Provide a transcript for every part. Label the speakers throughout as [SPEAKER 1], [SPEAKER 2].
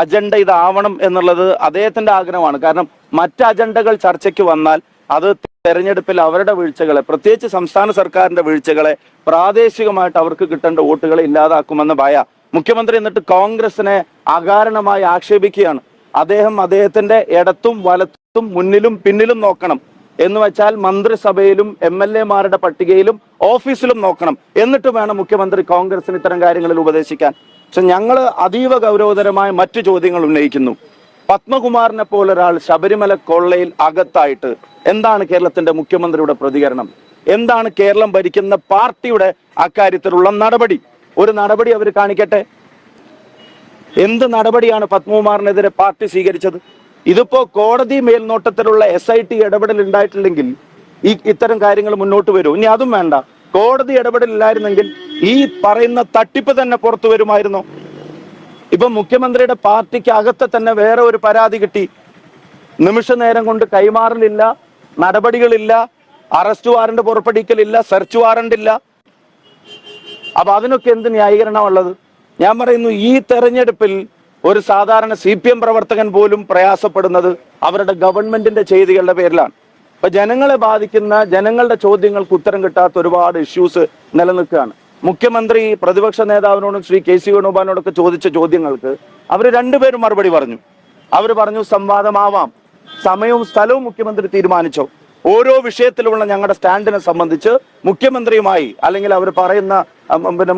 [SPEAKER 1] Agenda ഇതാവണം എന്നുള്ളത് അദ്ദേഹത്തിന്റെ ആഗ്രഹമാണ്. കാരണം മറ്റ് അജണ്ടകൾ ചർച്ചയ്ക്ക് വന്നാൽ അത് തെരഞ്ഞെടുപ്പിൽ അവരുടെ വീഴ്ചകളെ, പ്രത്യേകിച്ച് സംസ്ഥാന സർക്കാരിന്റെ വീഴ്ചകളെ, പ്രാദേശികമായിട്ട് അവർക്ക് കിട്ടേണ്ട വോട്ടുകളെ ഇല്ലാതാക്കുമെന്ന ഭയ. മുഖ്യമന്ത്രി എന്നിട്ട് കോൺഗ്രസിനെ അകാരണമായി ആക്ഷേപിക്കുകയാണ്. അദ്ദേഹത്തിന്റെ ഇടത്തും വലത്തും മുന്നിലും പിന്നിലും നോക്കണം എന്ന് വെച്ചാൽ മന്ത്രിസഭയിലും MLA-മാരുടെ പട്ടികയിലും ഓഫീസിലും നോക്കണം. എന്നിട്ട് വേണം മുഖ്യമന്ത്രി കോൺഗ്രസിന് ഇത്തരം കാര്യങ്ങളിൽ ഉപദേശിക്കാൻ. പക്ഷെ ഞങ്ങൾ അതീവ ഗൗരവതരമായ മറ്റു ചോദ്യങ്ങൾ ഉന്നയിക്കുന്നു. പത്മകുമാറിനെ പോലൊരാൾ ശബരിമല കൊള്ളയിൽ അകത്തായിട്ട് എന്താണ് കേരളത്തിന്റെ മുഖ്യമന്ത്രിയുടെ പ്രതികരണം? എന്താണ് കേരളം ഭരിക്കുന്ന പാർട്ടിയുടെ അക്കാര്യത്തിലുള്ള നടപടി? ഒരു നടപടി അവർ കാണിക്കട്ടെ. എന്ത് നടപടിയാണ് പത്മകുമാറിനെതിരെ പാർട്ടി സ്വീകരിച്ചത്? ഇതിപ്പോ കോടതി മേൽനോട്ടത്തിലുള്ള SIT ഇടപെടൽ ഉണ്ടായിട്ടില്ലെങ്കിൽ ഇത്തരം കാര്യങ്ങൾ മുന്നോട്ട് വരും. ഇനി അതും വേണ്ട, കോടതി ഇടപെടൽ ഇല്ലായിരുന്നെങ്കിൽ ഈ പറയുന്ന തട്ടിപ്പ് തന്നെ പുറത്തു വരുമായിരുന്നു. ഇപ്പൊ മുഖ്യമന്ത്രിയുടെ പാർട്ടിക്ക് അകത്ത് തന്നെ വേറെ ഒരു പരാതി കിട്ടി. നിമിഷ നേരം കൊണ്ട് കൈമാറലില്ല, നടപടികളില്ല, അറസ്റ്റ് വാറണ്ട് പുറപ്പെടുവിക്കലില്ല, സെർച്ച് വാറണ്ട് ഇല്ല. അപ്പൊ അതിനൊക്കെ എന്ത് ന്യായീകരണമുള്ളത്? ഞാൻ പറയുന്നു, ഈ തെരഞ്ഞെടുപ്പിൽ ഒരു സാധാരണ CPM പ്രവർത്തകൻ പോലും പ്രയാസപ്പെടുന്നത് അവരുടെ ഗവൺമെന്റിന്റെ ചെയ്തികളുടെ പേരിലാണ്. ഇപ്പൊ ജനങ്ങളെ ബാധിക്കുന്ന, ജനങ്ങളുടെ ചോദ്യങ്ങൾക്ക് ഉത്തരം കിട്ടാത്ത ഒരുപാട് ഇഷ്യൂസ് നിലനിൽക്കുകയാണ്. മുഖ്യമന്ത്രി പ്രതിപക്ഷ നേതാവിനോടും ശ്രീ KC വേണുഗോപാലിനോടൊക്കെ ചോദിച്ച ചോദ്യങ്ങൾക്ക് അവർ രണ്ടുപേരും മറുപടി പറഞ്ഞു. അവർ പറഞ്ഞു സംവാദമാവാം, സമയവും സ്ഥലവും മുഖ്യമന്ത്രി തീരുമാനിച്ചോ. ഓരോ വിഷയത്തിലുള്ള ഞങ്ങളുടെ സ്റ്റാൻഡിനെ സംബന്ധിച്ച് മുഖ്യമന്ത്രിയുമായി, അല്ലെങ്കിൽ അവർ പറയുന്ന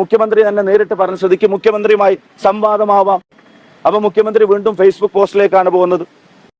[SPEAKER 1] മുഖ്യമന്ത്രി തന്നെ നേരിട്ട് പറഞ്ഞ സ്ഥിതിക്ക് മുഖ്യമന്ത്രിയുമായി സംവാദമാവാം. അപ്പൊ മുഖ്യമന്ത്രി വീണ്ടും ഫേസ്ബുക്ക് പോസ്റ്റിലേക്കാണ് പോകുന്നത്.